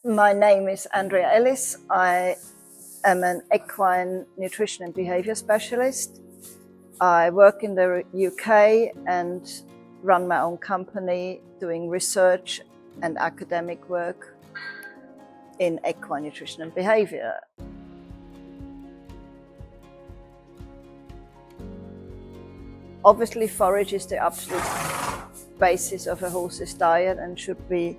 My name is Andrea Ellis. I am an equine nutrition and behavior specialist. I work in the UK and run my own company doing research and academic work in equine nutrition and behavior. Obviously, forage is the absolute basis of a horse's diet and should be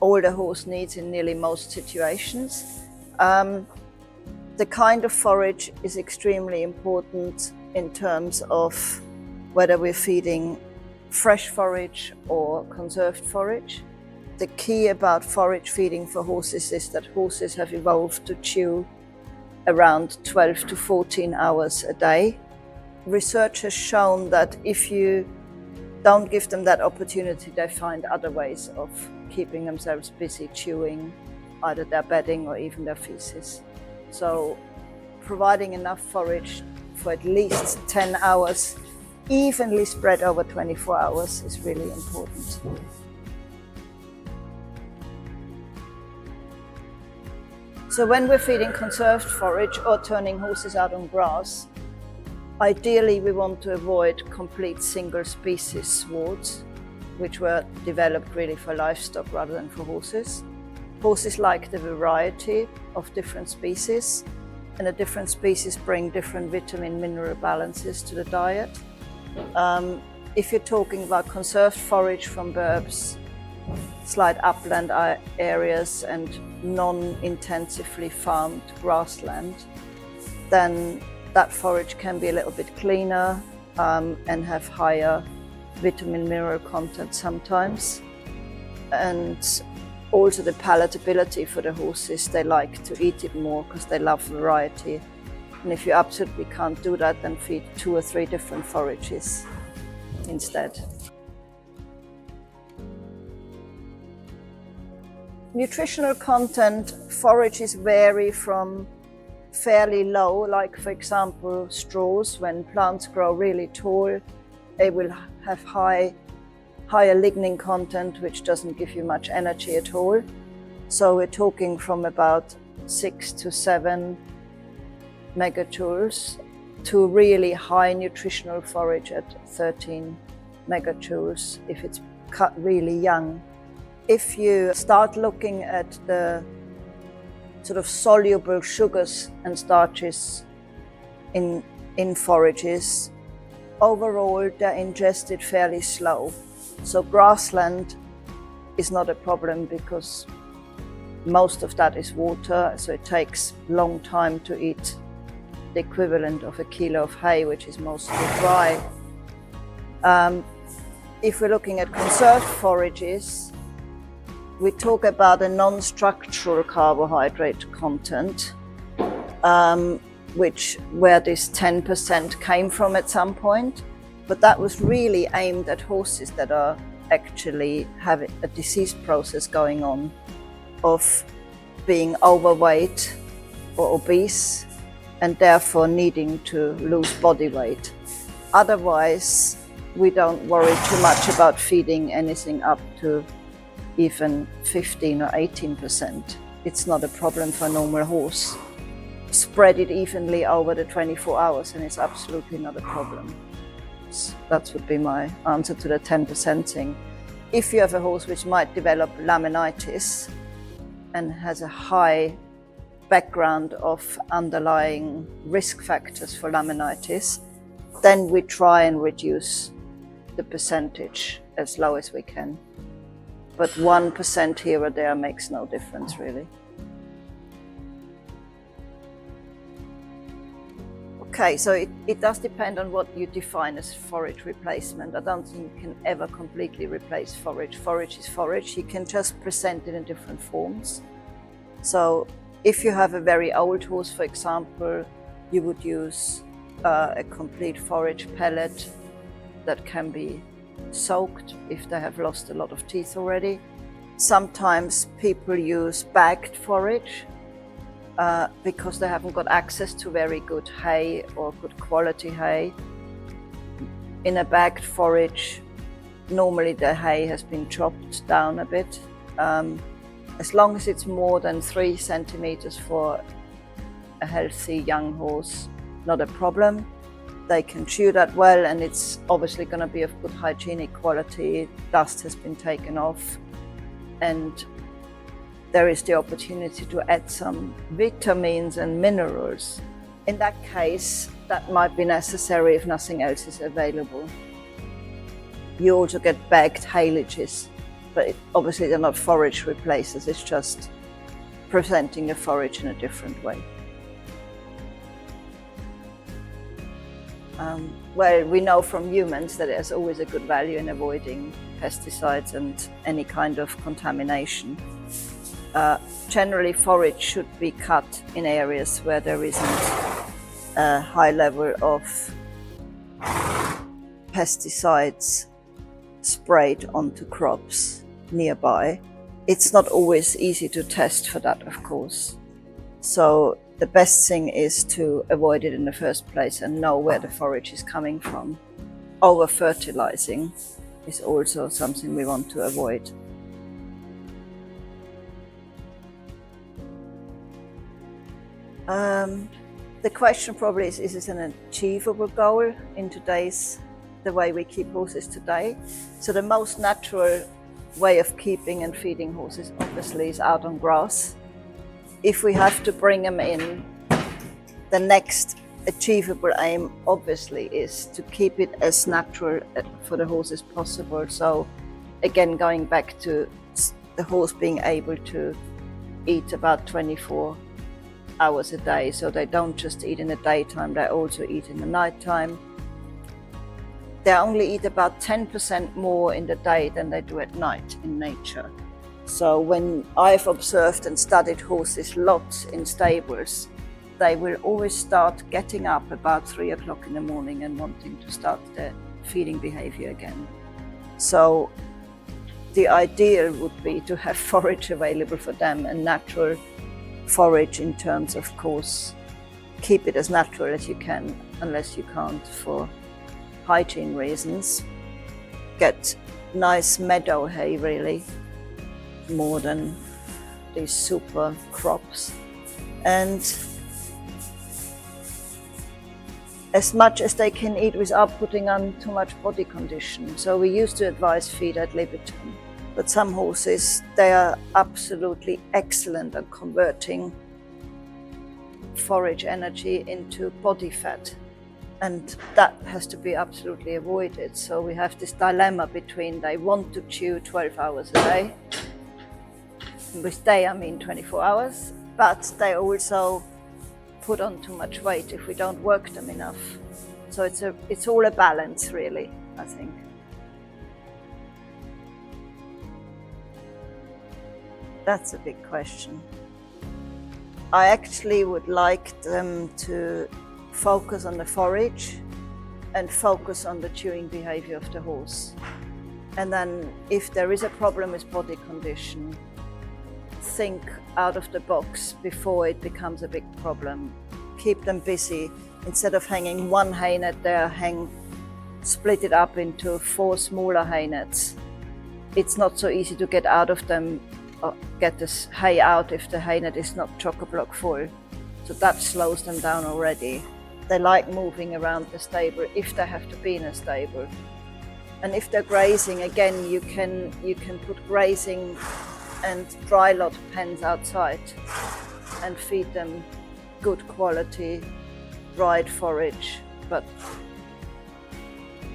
all the horse needs in nearly most situations. The kind of forage is extremely important in terms of whether we're feeding fresh forage or conserved forage. The key about forage feeding for horses is that horses have evolved to chew around 12 to 14 hours a day. Research has shown that if you don't give them that opportunity, they find other ways of keeping themselves busy chewing either their bedding or even their feces. So providing enough forage for at least 10 hours, evenly spread over 24 hours, is really important. So when we're feeding conserved forage or turning horses out on grass, ideally we want to avoid complete single species swards, which were developed really for livestock rather than for horses. Horses like the variety of different species, and the different species bring different vitamin mineral balances to the diet. If you're talking about conserved forage from burbs, slight upland areas and non-intensively farmed grassland, then that forage can be a little bit cleaner and have higher vitamin mineral content sometimes. And also the palatability for the horses, they like to eat it more because they love variety. And if you absolutely can't do that, then feed 2 or 3 different forages instead. Nutritional content, forages vary from fairly low, like for example straws. When plants grow really tall, they will have higher lignin content, which doesn't give you much energy at all. So we're talking from about 6 to 7 megajoules to really high nutritional forage at 13 megajoules if it's cut really young. If you start looking at the sort of soluble sugars and starches in forages, overall they're ingested fairly slow. So grassland is not a problem because most of that is water, so it takes a long time to eat the equivalent of a kilo of hay, which is mostly dry. If we're looking at conserved forages, we talk about a non-structural carbohydrate content, where this 10% came from at some point, but that was really aimed at horses that are actually having a disease process going on of being overweight or obese and therefore needing to lose body weight. Otherwise, we don't worry too much about feeding anything up to even 15 or 18%. It's not a problem for a normal horse. Spread it evenly over the 24 hours and it's absolutely not a problem. That would be my answer to the 10% thing. If you have a horse which might develop laminitis and has a high background of underlying risk factors for laminitis, then we try and reduce the percentage as low as we can. But 1% here or there makes no difference, really. Okay, so it does depend on what you define as forage replacement. I don't think you can ever completely replace forage. Forage is forage. You can just present it in different forms. So if you have a very old horse, for example, you would use a complete forage pellet that can be soaked if they have lost a lot of teeth already. Sometimes people use bagged forage because they haven't got access to very good hay or good quality hay. In a bagged forage, normally the hay has been chopped down a bit As long as it's more than 3 centimeters for a healthy young horse, not a problem. They can chew that well, and it's obviously going to be of good hygienic quality. Dust has been taken off, and there is the opportunity to add some vitamins and minerals. In that case, that might be necessary if nothing else is available. You also get bagged haylage, but obviously they're not forage replacers, it's just presenting the forage in a different way. Well, we know from humans that there's always a good value in avoiding pesticides and any kind of contamination. Generally, forage should be cut in areas where there isn't a high level of pesticides sprayed onto crops nearby. It's not always easy to test for that, of course. So the best thing is to avoid it in the first place and know where the forage is coming from. Over-fertilizing is also something we want to avoid. The question probably is this an achievable goal in the way we keep horses today? So the most natural way of keeping and feeding horses obviously is out on grass. If we have to bring them in, the next achievable aim obviously is to keep it as natural for the horse as possible. So again, going back to the horse being able to eat about 24 hours a day. So they don't just eat in the daytime, they also eat in the nighttime. They only eat about 10% more in the day than they do at night in nature. So when I've observed and studied horses lots in stables, they will always start getting up about 3 o'clock in the morning and wanting to start their feeding behavior again. So the ideal would be to have forage available for them, and natural forage in terms, of course, keep it as natural as you can, unless you can't for hygiene reasons. Get nice meadow hay, really, more than these super crops. And as much as they can eat without putting on too much body condition. So we used to advise feed ad libitum, but some horses, they are absolutely excellent at converting forage energy into body fat. And that has to be absolutely avoided. So we have this dilemma between they want to chew 12 hours a day, with day I mean 24 hours, but they also put on too much weight if we don't work them enough. So it's all a balance, really, I think. That's a big question. I actually would like them to focus on the forage and focus on the chewing behavior of the horse. And then if there is a problem with body condition, think out of the box before it becomes a big problem. Keep them busy. Instead of hanging one hay net there, split it up into 4 smaller hay nets. It's not so easy to get out of them, or get this hay out if the hay net is not chock-a-block full. So that slows them down already. They like moving around the stable if they have to be in a stable. And if they're grazing, again, you can put grazing and dry lot pens outside and feed them good quality dried forage, but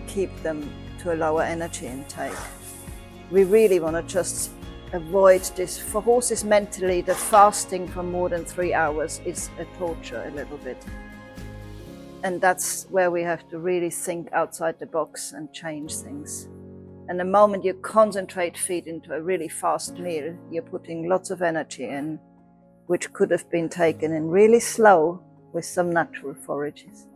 keep them to a lower energy intake. We really want to just avoid this. For horses mentally, the fasting for more than 3 hours is a torture a little bit. And that's where we have to really think outside the box and change things. And the moment you concentrate feed into a really fast meal, you're putting lots of energy in, which could have been taken in really slow with some natural forages.